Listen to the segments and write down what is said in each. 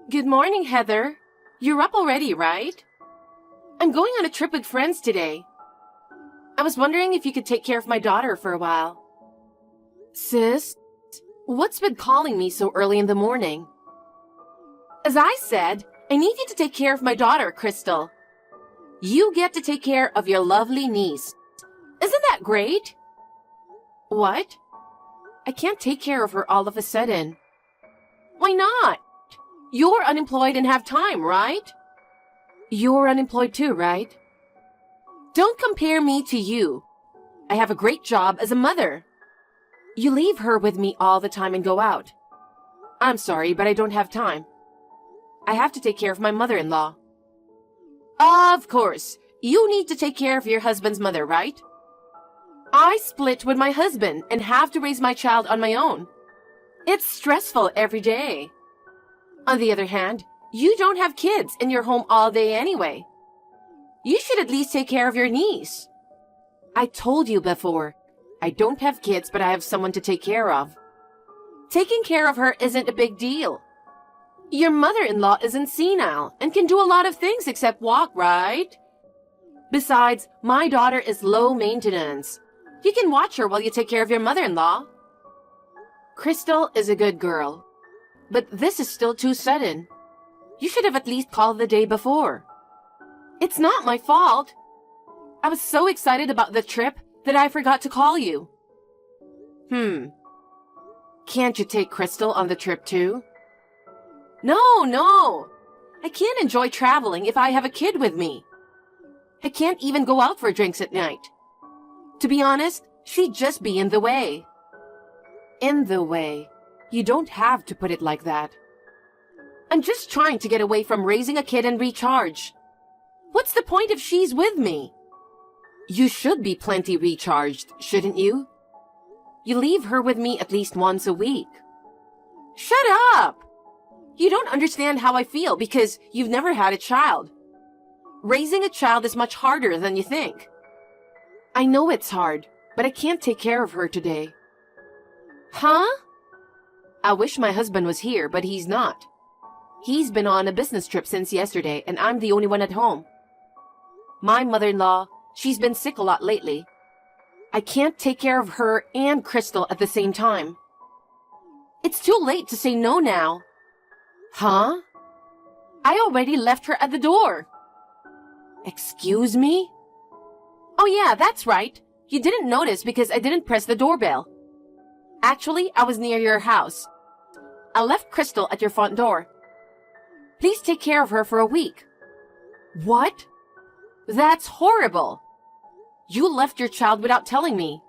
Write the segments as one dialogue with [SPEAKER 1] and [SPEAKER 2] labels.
[SPEAKER 1] Good morning, Heather. You're up already, right? I'm going on a trip with friends today. I was wondering if you could take care of my daughter for a while. Sis, what's been calling me so early in the morning? As I said, I need you to take care of my daughter, Crystal. You get to take care of your lovely niece. Isn't that great? What? I can't take care of her all of a sudden. Why not? You're unemployed and have time, right? You're unemployed too, right? Don't compare me to you. I have a great job as a mother. You leave her with me all the time and go out. I'm sorry, but I don't have time. I have to take care of my mother-in-law. Of course, you need to take care of your husband's mother, right? I split with my husband and have to raise my child on my own. It's stressful every day. On the other hand, you don't have kids and you're home all day anyway. You should at least take care of your niece. I told you before, I don't have kids, but I have someone to take care of. Taking care of her isn't a big deal. Your mother-in-law isn't senile and can do a lot of things except walk, right? Besides, my daughter is low maintenance. You can watch her while you take care of your mother-in-law. Crystal is a good girl. But this is still too sudden. You should have at least called the day before. It's not my fault. I was so excited about the trip that I forgot to call you. Can't you take Crystal on the trip too? No. I can't enjoy traveling if I have a kid with me. I can't even go out for drinks at night. To be honest, she'd just be in the way. In the way. You don't have to put it like that. I'm just trying to get away from raising a kid and recharge. What's the point if she's with me? You should be plenty recharged, shouldn't you? You leave her with me at least once a week. Shut up! You don't understand how I feel because you've never had a child. Raising a child is much harder than you think. I know it's hard, but I can't take care of her today. Huh? I wish my husband was here, but he's not. He's been on a business trip since yesterday, and I'm the only one at home. My mother-in-law, she's been sick a lot lately. I can't take care of her and Crystal at the same time. It's too late to say no now. Huh? I already left her at the door. Excuse me? Oh yeah, that's right. You didn't notice because I didn't press the doorbell. Actually, I was near your house. I left Crystal at your front door. Please take care of her for a week. What? That's horrible. You left your child without telling me.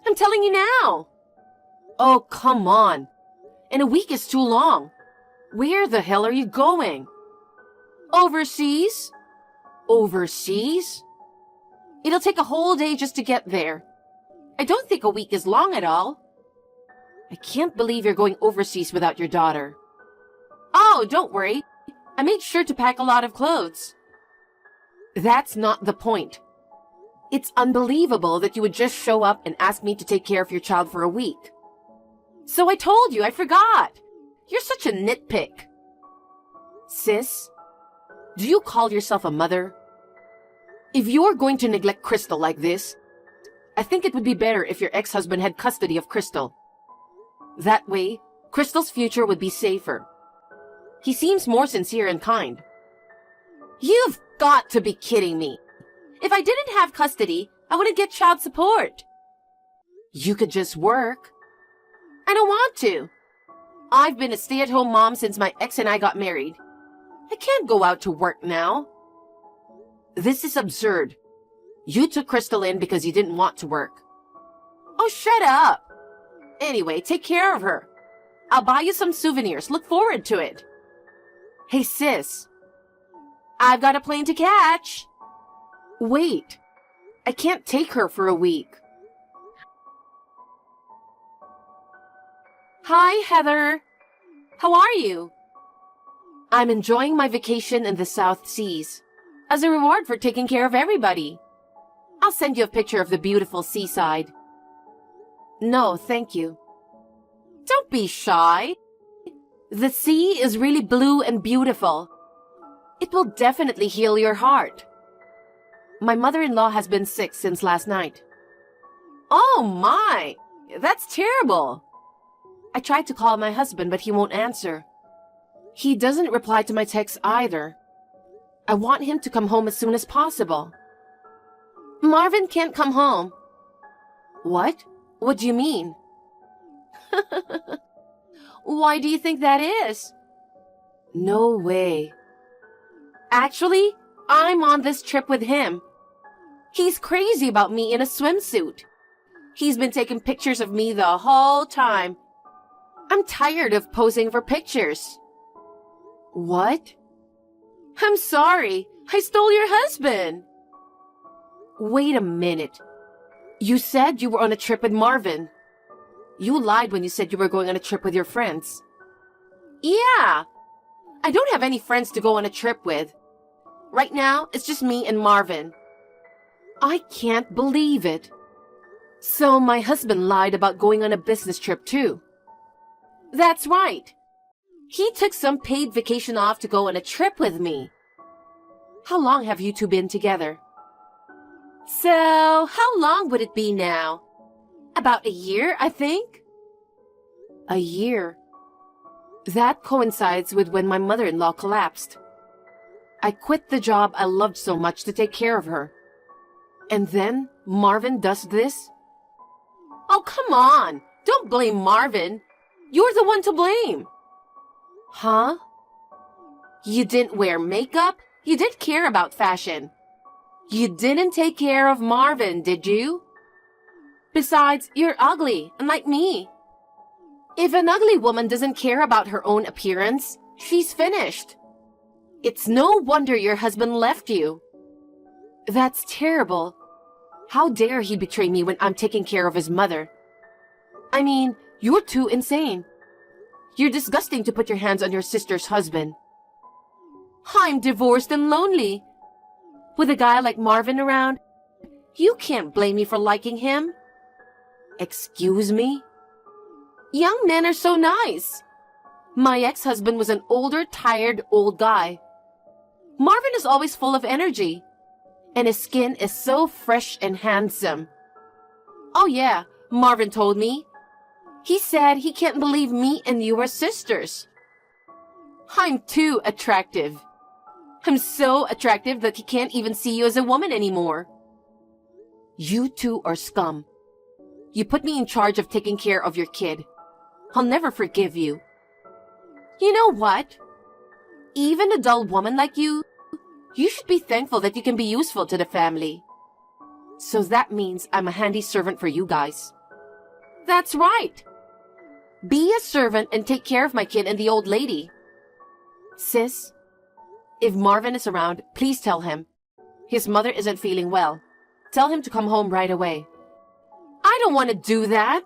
[SPEAKER 1] I'm telling you now. Oh, come on. And a week is too long. Where the hell are you going? Overseas? Overseas? It'll take a whole day just to get there. I don't think a week is long at all. I can't believe you're going overseas without your daughter. Oh, don't worry. I made sure to pack a lot of clothes. That's not the point. It's unbelievable that you would just show up and ask me to take care of your child for a week. So I told you, I forgot. You're such a nitpick. Sis, do you call yourself a mother? If you're going to neglect Crystal like this, I think it would be better if your ex-husband had custody of Crystal. That way, Crystal's future would be safer. He seems more sincere and kind. You've got to be kidding me. If I didn't have custody, I wouldn't get child support. You could just work. I don't want to. I've been a stay-at-home mom since my ex and I got married. I can't go out to work now. This is absurd. You took Crystal in because you didn't want to work. Oh, shut up. Anyway, take care of her. I'll buy you some souvenirs. Look forward to it. Hey, sis. I've got a plane to catch. Wait. I can't take her for a week. Hi, Heather. How are you? I'm enjoying my vacation in the South Seas as a reward for taking care of everybody. I'll send you a picture of the beautiful seaside. No, thank you. Don't be shy. The sea is really blue and beautiful. It will definitely heal your heart. My mother-in-law has been sick since last night. Oh my! That's terrible! I tried to call my husband, but he won't answer. He doesn't reply to my texts either. I want him to come home as soon as possible. Marvin can't come home. What? What do you mean? Why do you think that is? No way. Actually, I'm on this trip with him. He's crazy about me in a swimsuit. He's been taking pictures of me the whole time. I'm tired of posing for pictures. What? I'm sorry. I stole your husband. Wait a minute. You said you were on a trip with Marvin. You lied when you said you were going on a trip with your friends. Yeah. I don't have any friends to go on a trip with. Right now, it's just me and Marvin. I can't believe it. So my husband lied about going on a business trip too. That's right. He took some paid vacation off to go on a trip with me. How long have you two been together? So, how long would it be now? About a year, I think. A year. That coincides with when my mother-in-law collapsed. I quit the job I loved so much to take care of her. And then Marvin does this? Oh, come on. Don't blame Marvin. You're the one to blame. Huh? You didn't wear makeup? You did care about fashion. You didn't take care of Marvin, did you? Besides, you're ugly, unlike me. If an ugly woman doesn't care about her own appearance, she's finished. It's no wonder your husband left you. That's terrible. How dare he betray me when I'm taking care of his mother? I mean, you're too insane. You're disgusting to put your hands on your sister's husband. I'm divorced and lonely. With a guy like Marvin around, you can't blame me for liking him. Excuse me? Young men are so nice. My ex-husband was an older, tired, old guy. Marvin is always full of energy, and his skin is so fresh and handsome. Oh yeah, Marvin told me. He said he can't believe me and you are sisters. I'm too attractive. I'm so attractive that he can't even see you as a woman anymore. You two are scum. You put me in charge of taking care of your kid. I'll never forgive you. You know what? Even a dull woman like you should be thankful that you can be useful to the family. So that means I'm a handy servant for you guys. That's right. Be a servant and take care of my kid and the old lady. Sis, if Marvin is around, please tell him. His mother isn't feeling well. Tell him to come home right away. I don't want to do that.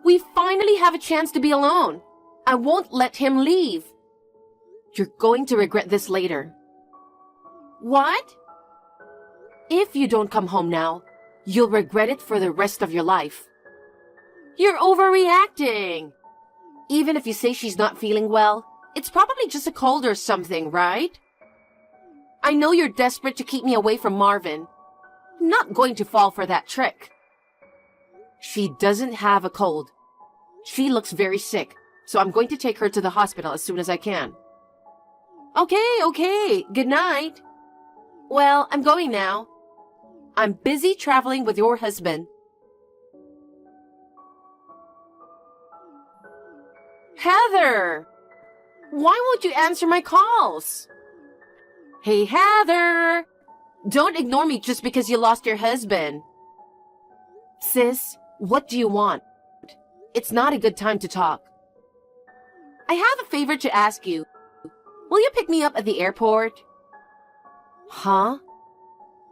[SPEAKER 1] We finally have a chance to be alone. I won't let him leave. You're going to regret this later. What? If you don't come home now, you'll regret it for the rest of your life. You're overreacting. Even if you say she's not feeling well, it's probably just a cold or something, right? I know you're desperate to keep me away from Marvin. I'm not going to fall for that trick. She doesn't have a cold. She looks very sick, so I'm going to take her to the hospital as soon as I can. Okay. Good night. Well, I'm going now. I'm busy traveling with your husband. Heather! Why won't you answer my calls? Hey, Heather! Don't ignore me just because you lost your husband. Sis, what do you want? It's not a good time to talk. I have a favor to ask you. Will you pick me up at the airport? Huh?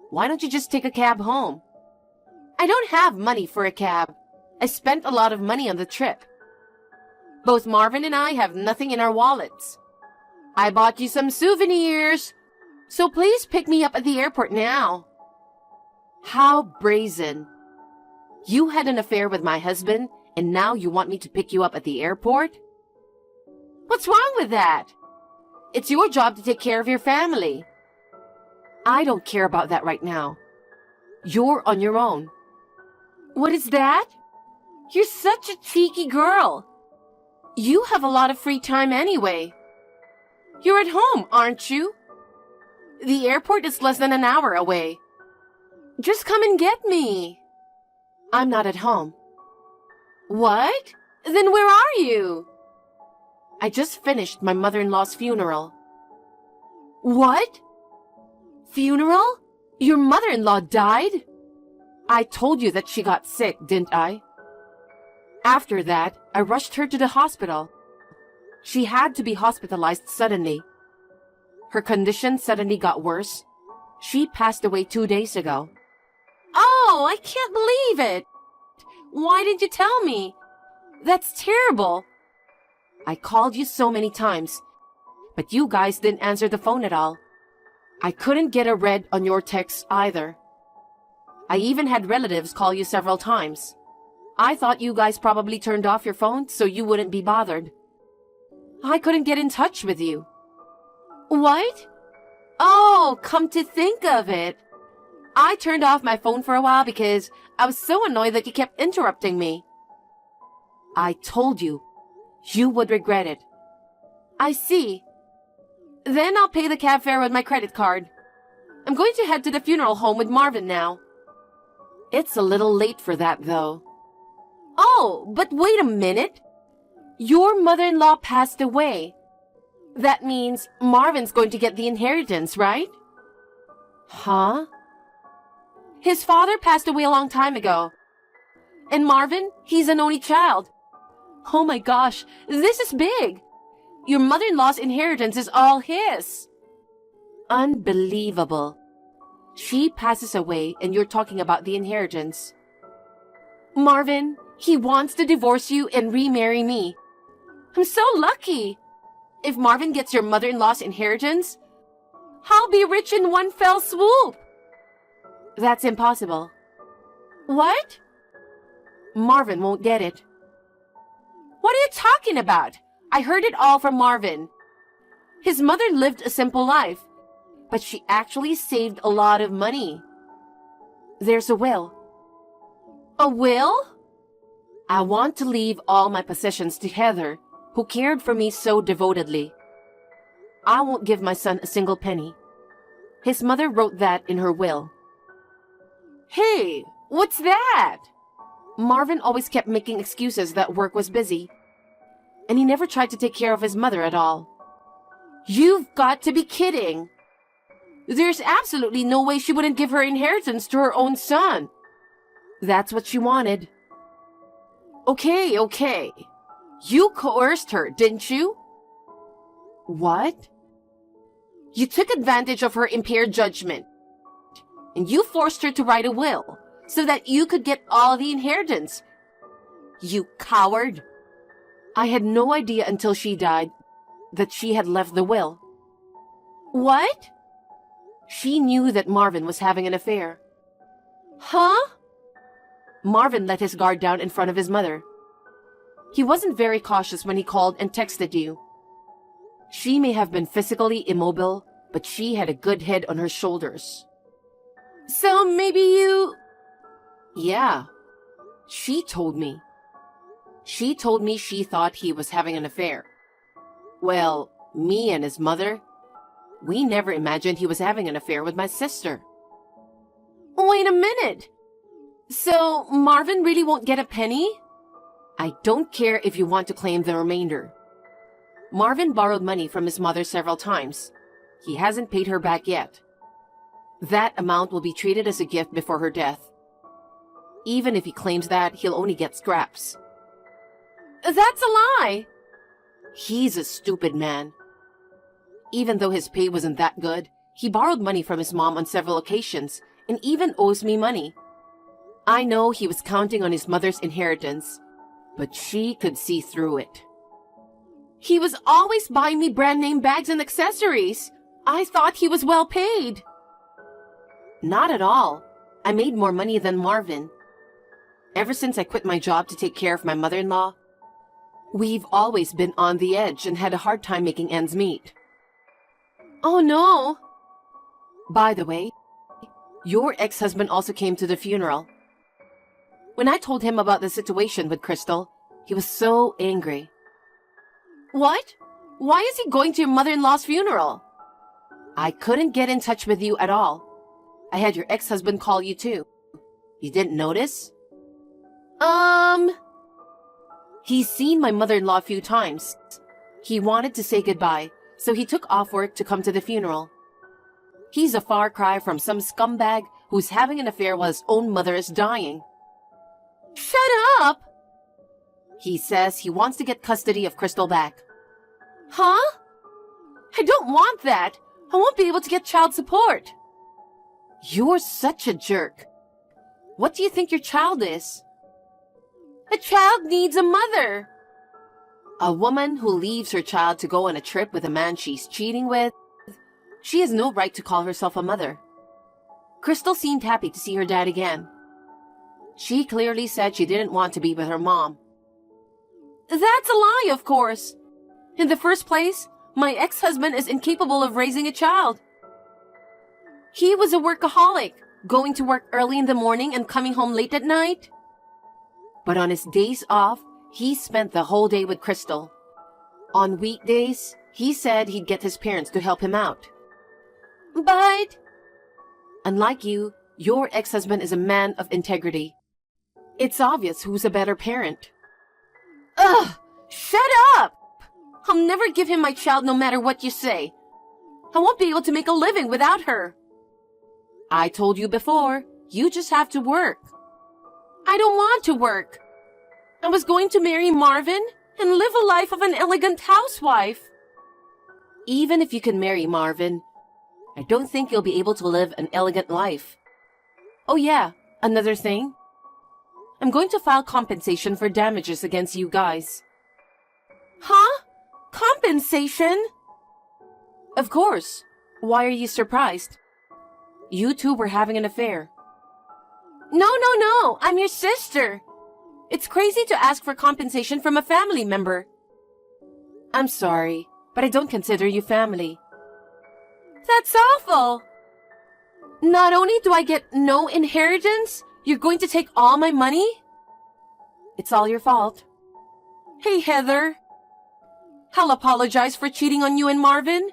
[SPEAKER 1] Why don't you just take a cab home? I don't have money for a cab. I spent a lot of money on the trip. Both Marvin and I have nothing in our wallets. I bought you some souvenirs, so please pick me up at the airport now. How brazen. You had an affair with my husband, and now you want me to pick you up at the airport? What's wrong with that? It's your job to take care of your family. I don't care about that right now. You're on your own. What is that? You're such a cheeky girl. You have a lot of free time anyway. You're at home, aren't you? The airport is less than an hour away. Just come and get me. I'm not at home. What? Then where are you? I just finished my mother-in-law's funeral. What? Funeral? Your mother-in-law died? I told you that she got sick, didn't I? After that, I rushed her to the hospital. She had to be hospitalized suddenly. Her condition suddenly got worse. She passed away 2 days ago. Oh, I can't believe it! Why didn't you tell me? That's terrible. I called you so many times, but you guys didn't answer the phone at all. I couldn't get a read on your texts either. I even had relatives call you several times. I thought you guys probably turned off your phone so you wouldn't be bothered. I couldn't get in touch with you. What? Oh, come to think of it. I turned off my phone for a while because I was so annoyed that you kept interrupting me. I told you, you would regret it. I see. Then I'll pay the cab fare with my credit card. I'm going to head to the funeral home with Marvin now. It's a little late for that, though. Oh, but wait a minute. Your mother-in-law passed away. That means Marvin's going to get the inheritance, right? Huh? His father passed away a long time ago. And Marvin, he's an only child. Oh my gosh, this is big. Your mother-in-law's inheritance is all his. Unbelievable. She passes away and you're talking about the inheritance. Marvin, he wants to divorce you and remarry me. I'm so lucky. If Marvin gets your mother-in-law's inheritance, I'll be rich in one fell swoop. That's impossible. What? Marvin won't get it. What are you talking about? I heard it all from Marvin. His mother lived a simple life, but she actually saved a lot of money. There's a will. A will? I want to leave all my possessions to Heather, who cared for me so devotedly. I won't give my son a single penny. His mother wrote that in her will. Hey, what's that? Marvin always kept making excuses that work was busy, and he never tried to take care of his mother at all. You've got to be kidding. There's absolutely no way she wouldn't give her inheritance to her own son. That's what she wanted. Okay. You coerced her, didn't you? What? You took advantage of her impaired judgment, and you forced her to write a will so that you could get all the inheritance. You coward. I had no idea until she died that she had left the will. What? She knew that Marvin was having an affair. Huh? Marvin let his guard down in front of his mother. He wasn't very cautious when he called and texted you. She may have been physically immobile, but she had a good head on her shoulders. So maybe you... Yeah. She told me. She told me she thought he was having an affair. Well, me and his mother, we never imagined he was having an affair with my sister. Wait a minute. So Marvin really won't get a penny? I don't care if you want to claim the remainder. Marvin borrowed money from his mother several times. He hasn't paid her back yet. That amount will be treated as a gift before her death. Even if he claims that, he'll only get scraps. That's a lie! He's a stupid man. Even though his pay wasn't that good, he borrowed money from his mom on several occasions and even owes me money. I know he was counting on his mother's inheritance, but she could see through it. He was always buying me brand name bags and accessories. I thought he was well paid. Not at all. I made more money than Marvin. Ever since I quit my job to take care of my mother-in-law, We've always been on the edge and had a hard time making ends meet. Oh no! By the way, your ex-husband also came to the funeral. When I told him about the situation with Crystal, he was so angry. What? Why is he going to your mother-in-law's funeral? I couldn't get in touch with you at all. I had your ex-husband call you too. You didn't notice? He's seen my mother-in-law a few times. He wanted to say goodbye, so he took off work to come to the funeral. He's a far cry from some scumbag who's having an affair while his own mother is dying. Shut up! He says he wants to get custody of Crystal back. Huh? I don't want that. I won't be able to get child support. You're such a jerk. What do you think your child is? A child needs a mother. A woman who leaves her child to go on a trip with a man she's cheating with, she has no right to call herself a mother. Crystal seemed happy to see her dad again. She clearly said she didn't want to be with her mom. That's a lie, of course. In the first place, my ex-husband is incapable of raising a child. He was a workaholic, going to work early in the morning and coming home late at night. But on his days off, he spent the whole day with Crystal. On weekdays, he said he'd get his parents to help him out. But, unlike you, your ex-husband is a man of integrity. It's obvious who's a better parent. Ugh! Shut up! I'll never give him my child no matter what you say. I won't be able to make a living without her. I told you before, you just have to work. I don't want to work. I was going to marry Marvin and live a life of an elegant housewife. Even if you can marry Marvin, I don't think you'll be able to live an elegant life. Oh yeah, another thing. I'm going to file compensation for damages against you guys. Huh? Compensation? Of course. Why are you surprised? You two were having an affair. No, I'm your sister. It's crazy to ask for compensation from a family member. I'm sorry, but I don't consider you family. That's awful. Not only do I get no inheritance, you're going to take all my money? It's all your fault. Hey, Heather. I'll apologize for cheating on you and Marvin,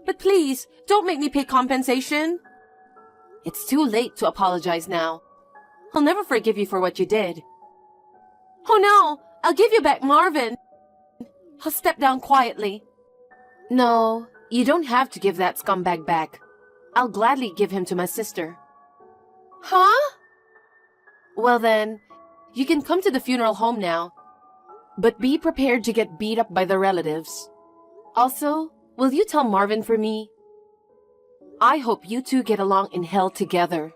[SPEAKER 1] but please, don't make me pay compensation. It's too late to apologize now. I'll never forgive you for what you did. Oh no, I'll give you back Marvin. I'll step down quietly. No, you don't have to give that scumbag back. I'll gladly give him to my sister. Huh? Well then, you can come to the funeral home now. But be prepared to get beat up by the relatives. Also, will you tell Marvin for me? I hope you two get along in hell together.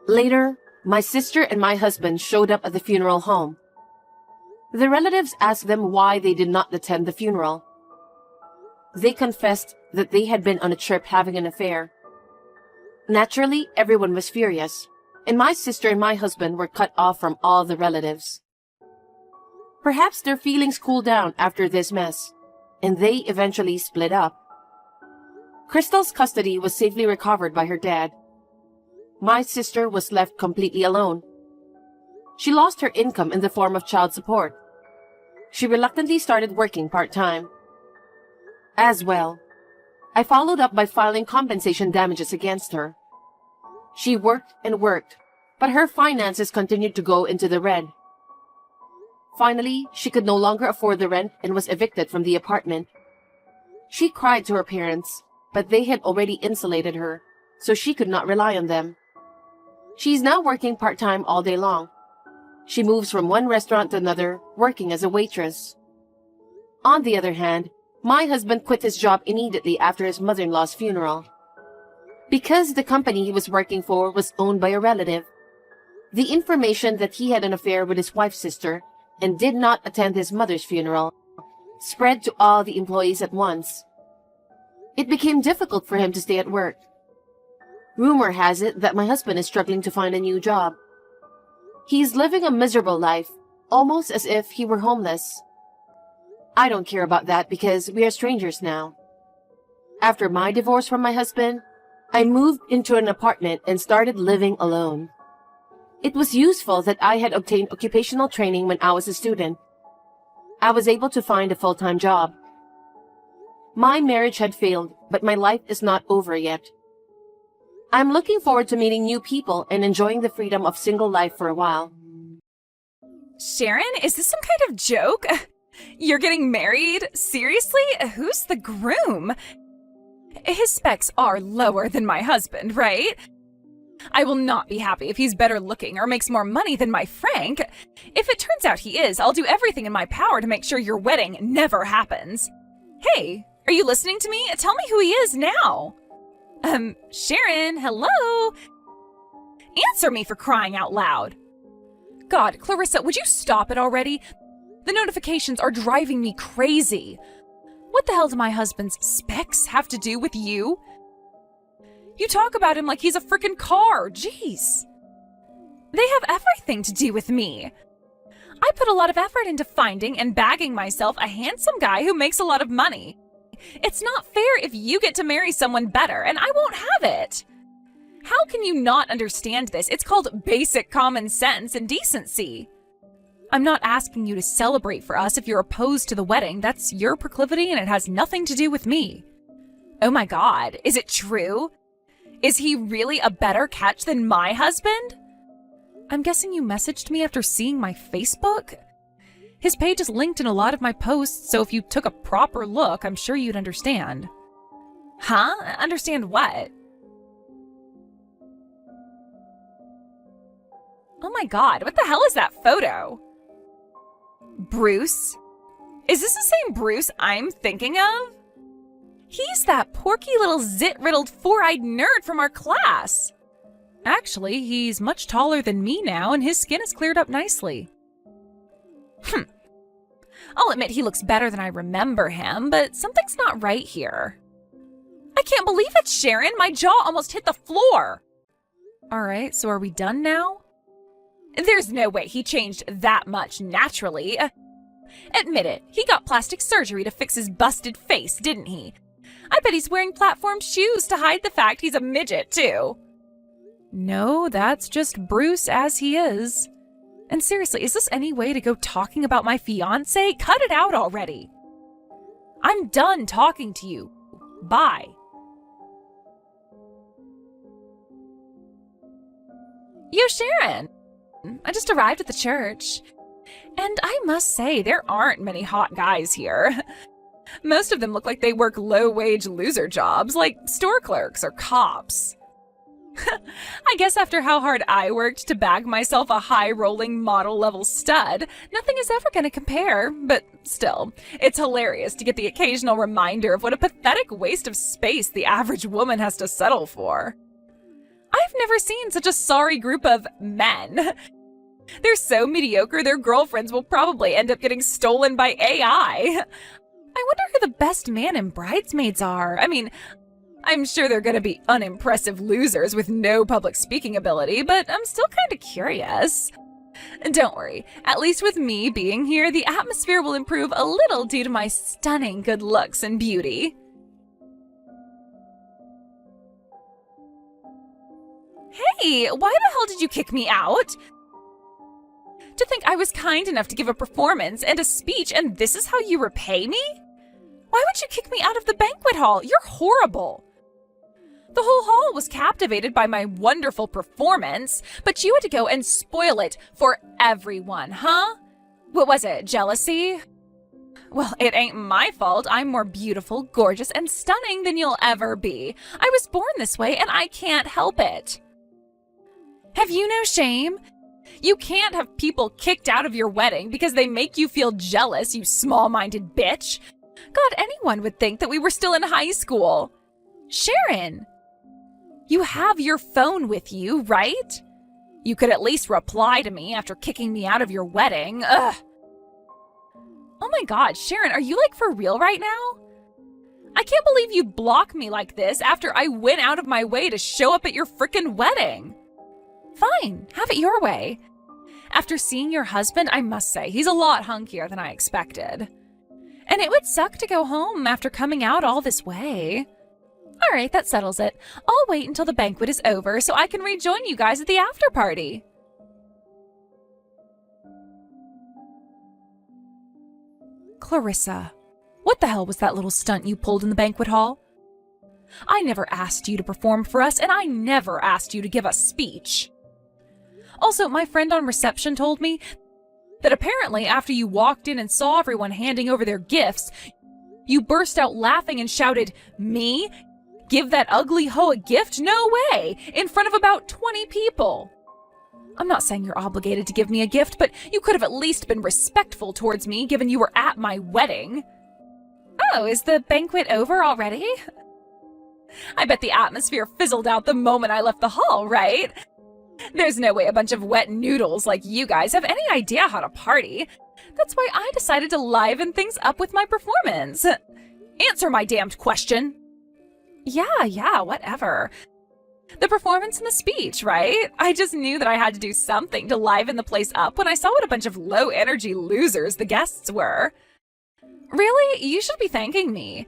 [SPEAKER 1] Later, my sister and my husband showed up at the funeral home. The relatives asked them why they did not attend the funeral. They confessed that they had been on a trip having an affair. Naturally, everyone was furious, and my sister and my husband were cut off from all the relatives. Perhaps their feelings cooled down after this mess, and they eventually split up. Crystal's custody was safely recovered by her dad. My sister was left completely alone. She lost her income in the form of child support. She reluctantly started working part-time. As well, I followed up by filing compensation damages against her. She worked and worked, but her finances continued to go into the red. Finally, she could no longer afford the rent and was evicted from the apartment. She cried to her parents, but they had already insulated her, so she could not rely on them. She's now working part-time all day long. She moves from one restaurant to another, working as a waitress. On the other hand, my husband quit his job immediately after his mother-in-law's funeral. Because the company he was working for was owned by a relative, the information that he had an affair with his wife's sister and did not attend his mother's funeral spread to all the employees at once. It became difficult for him to stay at work. Rumor has it that my husband is struggling to find a new job. He's living a miserable life, almost as if he were homeless. I don't care about that because we are strangers now. After my divorce from my husband, I moved into an apartment and started living alone. It was useful that I had obtained occupational training when I was a student. I was able to find a full-time job. My marriage had failed, but my life is not over yet. I'm looking forward to meeting new people and enjoying the freedom of single life for a while.
[SPEAKER 2] Sharon, is this some kind of joke? You're getting married? Seriously? Who's the groom? His specs are lower than my husband, right? I will not be happy if he's better looking or makes more money than my Frank. If it turns out he is, I'll do everything in my power to make sure your wedding never happens. Hey, are you listening to me? Tell me who he is now. Sharon, hello? Answer me, for crying out loud. God, Clarissa, would you stop it already? The notifications are driving me crazy. What the hell do my husband's specs have to do with you? You talk about him like he's a frickin' car. Jeez. They have everything to do with me. I put a lot of effort into finding and bagging myself a handsome guy who makes a lot of money. It's not fair if you get to marry someone better and I won't have it. How can you not understand this? It's called basic common sense and decency. I'm not asking you to celebrate for us if you're opposed to the wedding. That's your proclivity and it has nothing to do with me. Oh my God, is it true? Is he really a better catch than my husband? I'm guessing you messaged me after seeing my Facebook? His page is linked in a lot of my posts, so if you took a proper look, I'm sure you'd understand. Huh? Understand what? Oh my God, what the hell is that photo? Bruce? Is this the same Bruce I'm thinking of? He's that porky little zit-riddled four-eyed nerd from our class. Actually, he's much taller than me now, and his skin is cleared up nicely. I'll admit he looks better than I remember him, but something's not right here. I can't believe it, Sharon! My jaw almost hit the floor! Alright, so are we done now? There's no way he changed that much naturally. Admit it, he got plastic surgery to fix his busted face, didn't he? I bet he's wearing platform shoes to hide the fact he's a midget, too. No, that's just Bruce as he is. And seriously, is this any way to go talking about my fiancé? Cut it out already. I'm done talking to you. Bye. Yo, Sharon! I just arrived at the church. And I must say, there aren't many hot guys here. Most of them look like they work low-wage loser jobs, like store clerks or cops. I guess after how hard I worked to bag myself a high-rolling model-level stud, nothing is ever going to compare, but still, it's hilarious to get the occasional reminder of what a pathetic waste of space the average woman has to settle for. I've never seen such a sorry group of men. They're so mediocre their girlfriends will probably end up getting stolen by AI. I wonder who the best man in Bridesmaids are. I mean, I'm sure they're gonna be unimpressive losers with no public speaking ability, but I'm still kinda curious. Don't worry, at least with me being here, the atmosphere will improve a little due to my stunning good looks and beauty. Hey, why the hell did you kick me out? To think I was kind enough to give a performance and a speech and this is how you repay me? Why would you kick me out of the banquet hall? You're horrible. The whole hall was captivated by my wonderful performance, but you had to go and spoil it for everyone, huh? What was it, jealousy? Well, it ain't my fault. I'm more beautiful, gorgeous, and stunning than you'll ever be. I was born this way and I can't help it. Have you no shame? You can't have people kicked out of your wedding because they make you feel jealous, you small-minded bitch. God, anyone would think that we were still in high school. Sharon, you have your phone with you, right? You could at least reply to me after kicking me out of your wedding. Ugh. Oh my God, Sharon, are you like for real right now? I can't believe you block me like this after I went out of my way to show up at your frickin' wedding. Fine, have it your way. After seeing your husband, I must say, he's a lot hunkier than I expected. And it would suck to go home after coming out all this way. All right, that settles it. I'll wait until the banquet is over so I can rejoin you guys at the after party. Clarissa, what the hell was that little stunt you pulled in the banquet hall? I never asked you to perform for us, and I never asked you to give a speech. Also, my friend on reception told me that apparently after you walked in and saw everyone handing over their gifts, you burst out laughing and shouted, "Me? Give that ugly hoe a gift? No way!" in front of about 20 people. I'm not saying you're obligated to give me a gift, but you could have at least been respectful towards me given you were at my wedding. Oh, is the banquet over already? I bet the atmosphere fizzled out the moment I left the hall, right? There's no way a bunch of wet noodles like you guys have any idea how to party. That's why I decided to liven things up with my performance. Answer my damned question. Yeah, whatever. The performance and the speech, right? I just knew that I had to do something to liven the place up when I saw what a bunch of low-energy losers the guests were. Really? You should be thanking me.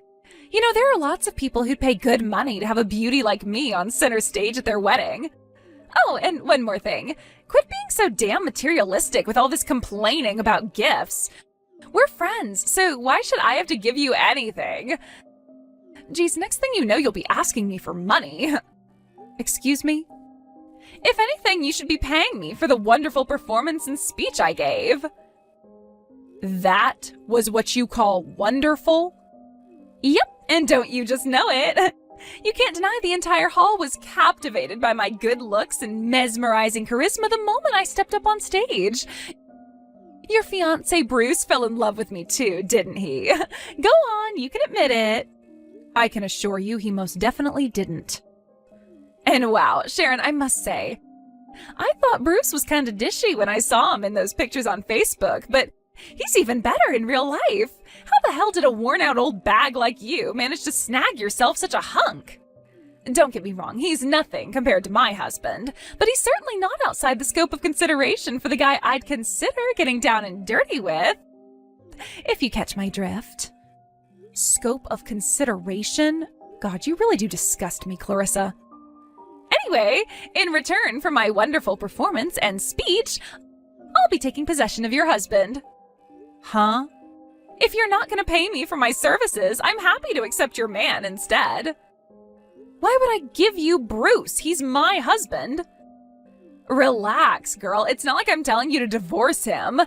[SPEAKER 2] You know, there are lots of people who'd pay good money to have a beauty like me on center stage at their wedding. Oh, and one more thing. Quit being so damn materialistic with all this complaining about gifts. We're friends, so why should I have to give you anything? Geez, next thing you know, you'll be asking me for money. Excuse me? If anything, you should be paying me for the wonderful performance and speech I gave. That was what you call wonderful? Yep, and don't you just know it? You can't deny the entire hall was captivated by my good looks and mesmerizing charisma the moment I stepped up on stage. Your fiancé Bruce fell in love with me too, didn't he? Go on, you can admit it. I can assure you he most definitely didn't. And wow, Sharon, I must say, I thought Bruce was kind of dishy when I saw him in those pictures on Facebook, but he's even better in real life. How the hell did a worn-out old bag like you manage to snag yourself such a hunk? Don't get me wrong, he's nothing compared to my husband, but he's certainly not outside the scope of consideration for the guy I'd consider getting down and dirty with. If you catch my drift. Scope of consideration? God, you really do disgust me, Clarissa. Anyway, in return for my wonderful performance and speech, I'll be taking possession of your husband. Huh? If you're not going to pay me for my services, I'm happy to accept your man instead. Why would I give you Bruce? He's my husband. Relax, girl. It's not like I'm telling you to divorce him.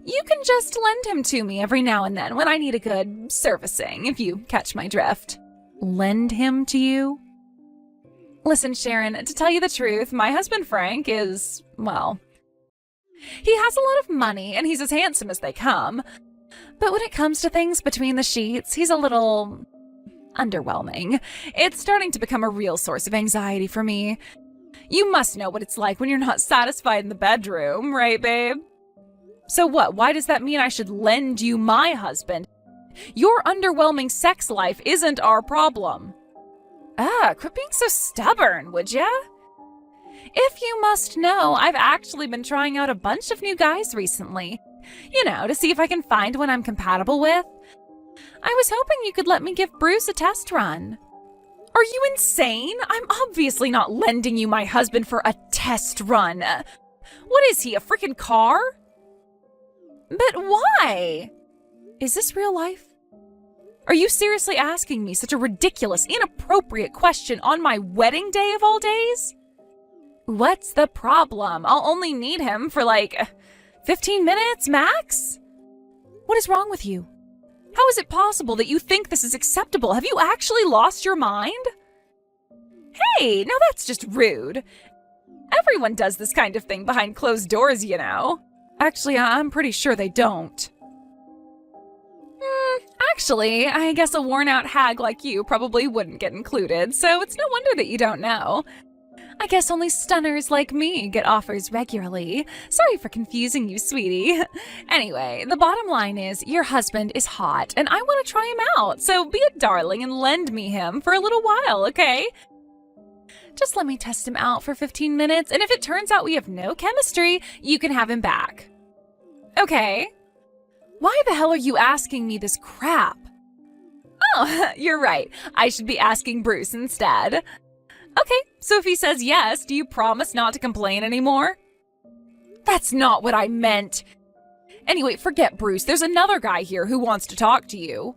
[SPEAKER 2] You can just lend him to me every now and then when I need a good servicing, if you catch my drift. Lend him to you? Listen, Sharon, to tell you the truth, my husband Frank is, well, he has a lot of money and he's as handsome as they come. But when it comes to things between the sheets, he's a little underwhelming. It's starting to become a real source of anxiety for me. You must know what it's like when you're not satisfied in the bedroom, right, babe? So what? Why does that mean I should lend you my husband? Your underwhelming sex life isn't our problem. Quit being so stubborn, would ya? If you must know, I've actually been trying out a bunch of new guys recently. You know, to see if I can find one I'm compatible with. I was hoping you could let me give Bruce a test run. Are you insane? I'm obviously not lending you my husband for a test run. What is he, a freaking car? But why? Is this real life? Are you seriously asking me such a ridiculous, inappropriate question on my wedding day of all days? What's the problem? I'll only need him for 15 minutes max? What is wrong with you? How is it possible that you think this is acceptable? Have you actually lost your mind? Hey, now that's just rude. Everyone does this kind of thing behind closed doors, you know. Actually, I'm pretty sure they don't. Actually, I guess a worn-out hag like you probably wouldn't get included, so it's no wonder that you don't know. I guess only stunners like me get offers regularly. Sorry for confusing you, sweetie. Anyway, the bottom line is your husband is hot, and I want to try him out, so be a darling and lend me him for a little while, okay? Just let me test him out for 15 minutes, and if it turns out we have no chemistry, you can have him back. Okay. Why the hell are you asking me this crap? Oh, you're right. I should be asking Bruce instead. Okay, so if he says yes, do you promise not to complain anymore? That's not what I meant. Anyway, forget Bruce. There's another guy here who wants to talk to you.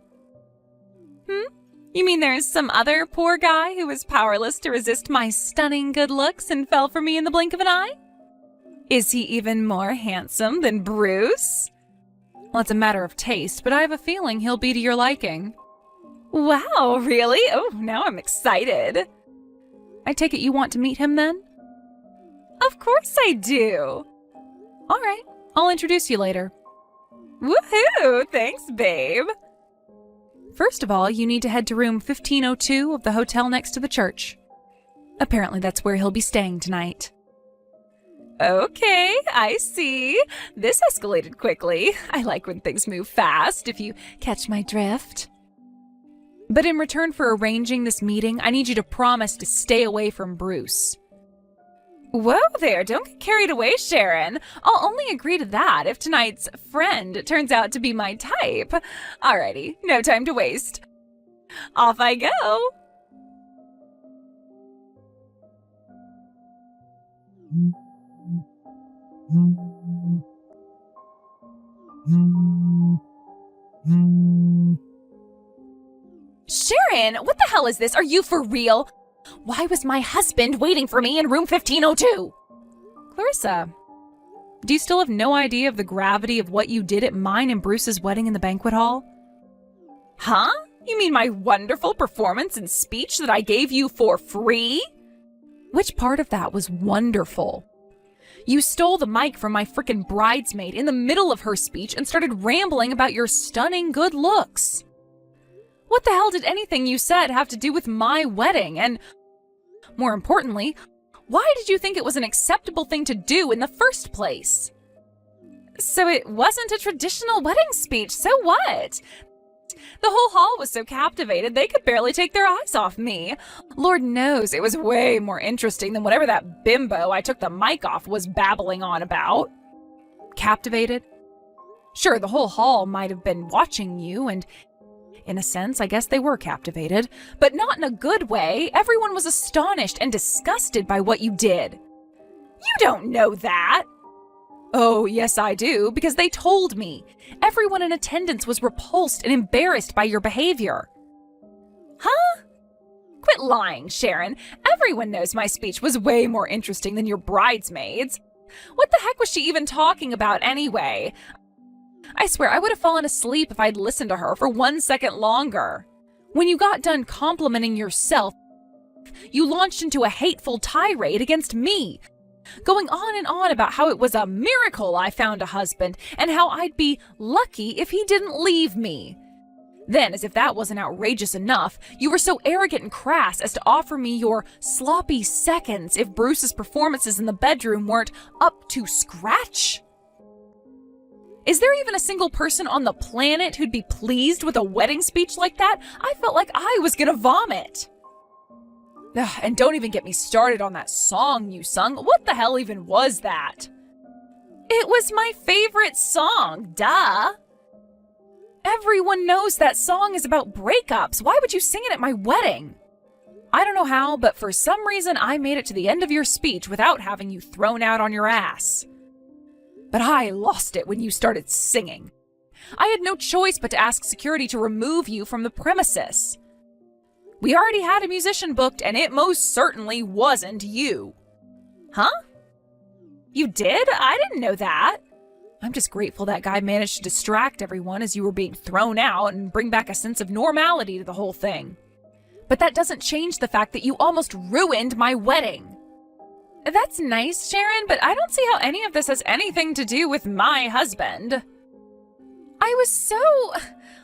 [SPEAKER 2] You mean there's some other poor guy who was powerless to resist my stunning good looks and fell for me in the blink of an eye? Is he even more handsome than Bruce? Well, it's a matter of taste, but I have a feeling he'll be to your liking. Wow, really? Oh, now I'm excited. I take it you want to meet him then? Of course I do. All right, I'll introduce you later. Woohoo! Thanks, babe. First of all, you need to head to room 1502 of the hotel next to the church. Apparently that's where he'll be staying tonight. Okay, I see. This escalated quickly. I like when things move fast, if you catch my drift. But in return for arranging this meeting, I need you to promise to stay away from Bruce. Whoa there, don't get carried away, Sharon. I'll only agree to that if tonight's friend turns out to be my type. Alrighty, no time to waste. Off I go. Sharon, what the hell is this? Are you for real? Why was my husband waiting for me in room 1502? Clarissa, do you still have no idea of the gravity of what you did at mine and Bruce's wedding in the banquet hall? Huh? You mean my wonderful performance and speech that I gave you for free? Which part of that was wonderful? You stole the mic from my frickin' bridesmaid in the middle of her speech and started rambling about your stunning good looks. What the hell did anything you said have to do with my wedding? And more importantly, why did you think it was an acceptable thing to do in the first place? So it wasn't a traditional wedding speech, so what? The whole hall was so captivated they could barely take their eyes off me. Lord knows it was way more interesting than whatever that bimbo I took the mic off was babbling on about. Captivated? Sure, the whole hall might have been watching you, and in a sense, I guess they were captivated, but not in a good way. Everyone was astonished and disgusted by what you did. You don't know that. Oh, yes, I do, because they told me. Everyone in attendance was repulsed and embarrassed by your behavior. Huh? Quit lying, Sharon. Everyone knows my speech was way more interesting than your bridesmaid's. What the heck was she even talking about anyway? I swear I would have fallen asleep if I'd listened to her for 1 second longer. When you got done complimenting yourself, you launched into a hateful tirade against me, going on and on about how it was a miracle I found a husband and how I'd be lucky if he didn't leave me. Then, as if that wasn't outrageous enough, you were so arrogant and crass as to offer me your sloppy seconds if Bruce's performances in the bedroom weren't up to scratch. Is there even a single person on the planet who'd be pleased with a wedding speech like that? I felt like I was gonna vomit. Ugh, and don't even get me started on that song you sung. What the hell even was that? It was my favorite song, duh. Everyone knows that song is about breakups. Why would you sing it at my wedding? I don't know how, but for some reason I made it to the end of your speech without having you thrown out on your ass. But I lost it when you started singing. I had no choice but to ask security to remove you from the premises. We already had a musician booked, and it most certainly wasn't you. Huh? You did? I didn't know that. I'm just grateful that guy managed to distract everyone as you were being thrown out and bring back a sense of normality to the whole thing. But that doesn't change the fact that you almost ruined my wedding. That's nice, Sharon, but I don't see how any of this has anything to do with my husband. I was so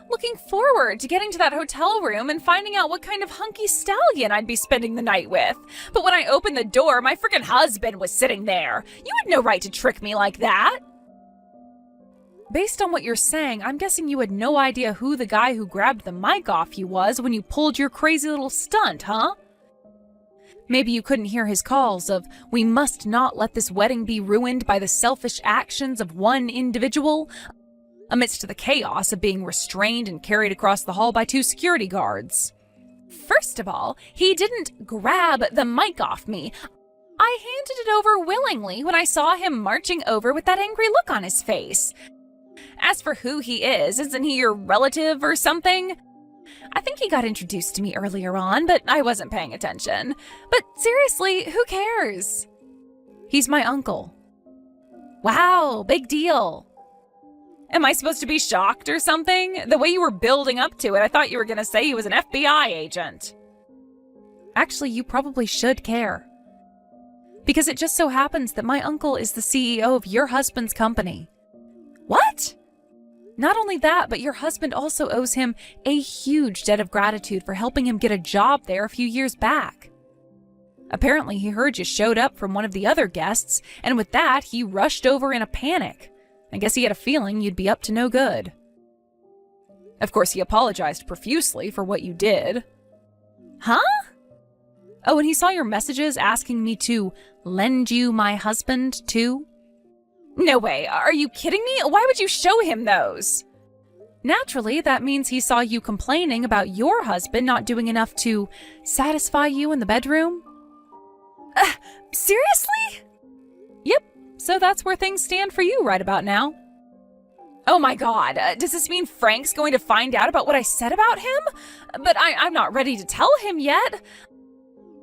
[SPEAKER 2] looking forward to getting to that hotel room and finding out what kind of hunky stallion I'd be spending the night with. But when I opened the door, my frickin' husband was sitting there. You had no right to trick me like that. Based on what you're saying, I'm guessing you had no idea who the guy who grabbed the mic off you was when you pulled your crazy little stunt, huh? Maybe you couldn't hear his calls of, "We must not let this wedding be ruined by the selfish actions of one individual," amidst the chaos of being restrained and carried across the hall by 2 security guards. First of all, he didn't grab the mic off me. I handed it over willingly when I saw him marching over with that angry look on his face. As for who he is, isn't he your relative or something? I think he got introduced to me earlier on, but I wasn't paying attention. But seriously, who cares? He's my uncle. Wow, big deal. Am I supposed to be shocked or something? The way you were building up to it, I thought you were going to say he was an FBI agent. Actually, you probably should care. Because it just so happens that my uncle is the CEO of your husband's company. What? Not only that, but your husband also owes him a huge debt of gratitude for helping him get a job there a few years back. Apparently, he heard you showed up from one of the other guests, and with that, he rushed over in a panic. I guess he had a feeling you'd be up to no good. Of course, he apologized profusely for what you did. Huh? Oh, and he saw your messages asking me to lend you my husband, too? No way. Are you kidding me? Why would you show him those? Naturally, that means he saw you complaining about your husband not doing enough to satisfy you in the bedroom. Seriously? Yep. So that's where things stand for you right about now. Oh my god, does this mean Frank's going to find out about what I said about him? But I'm not ready to tell him yet.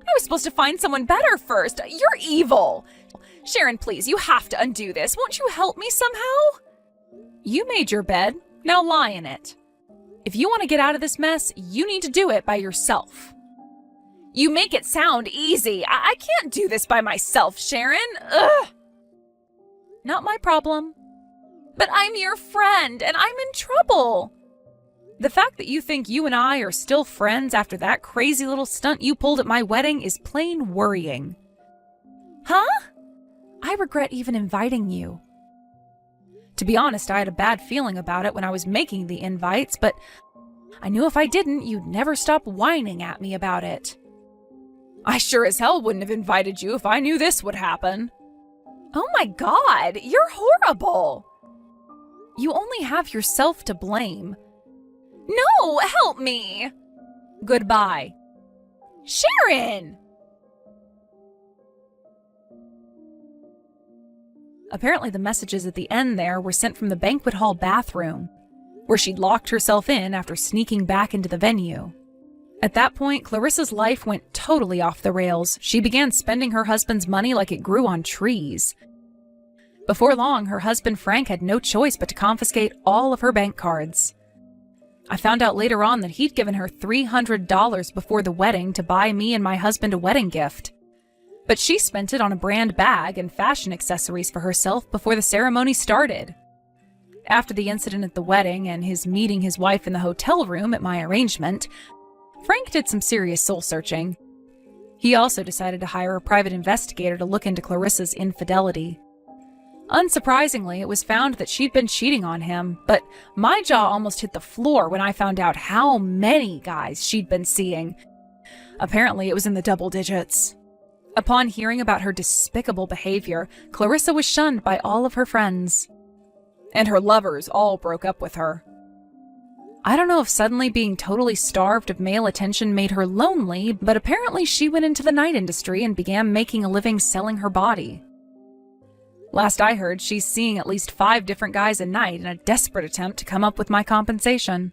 [SPEAKER 2] I was supposed to find someone better first. You're evil. Sharon, please, you have to undo this. Won't you help me somehow? You made your bed. Now lie in it. If you want to get out of this mess, you need to do it by yourself. You make it sound easy. I can't do this by myself, Sharon. Ugh. Not my problem. But I'm your friend, and I'm in trouble. The fact that you think you and I are still friends after that crazy little stunt you pulled at my wedding is plain worrying. Huh? I regret even inviting you. To be honest, I had a bad feeling about it when I was making the invites, but I knew if I didn't, you'd never stop whining at me about it. I sure as hell wouldn't have invited you if I knew this would happen. Oh my god, you're horrible. You only have yourself to blame. No, help me. Goodbye. Sharon! Apparently the messages at the end there were sent from the banquet hall bathroom, where she'd locked herself in after sneaking back into the venue. At that point, Clarissa's life went totally off the rails. She began spending her husband's money like it grew on trees. Before long, her husband Frank had no choice but to confiscate all of her bank cards. I found out later on that he'd given her $300 before the wedding to buy me and my husband a wedding gift. But she spent it on a brand bag and fashion accessories for herself before the ceremony started. After the incident at the wedding and his meeting his wife in the hotel room at my arrangement, Frank did some serious soul-searching. He also decided to hire a private investigator to look into Clarissa's infidelity. Unsurprisingly, it was found that she'd been cheating on him, but my jaw almost hit the floor when I found out how many guys she'd been seeing. Apparently, it was in the double digits. Upon hearing about her despicable behavior, Clarissa was shunned by all of her friends. And her lovers all broke up with her. I don't know if suddenly being totally starved of male attention made her lonely, but apparently she went into the night industry and began making a living selling her body. Last I heard, she's seeing at least 5 different guys a night in a desperate attempt to come up with my compensation.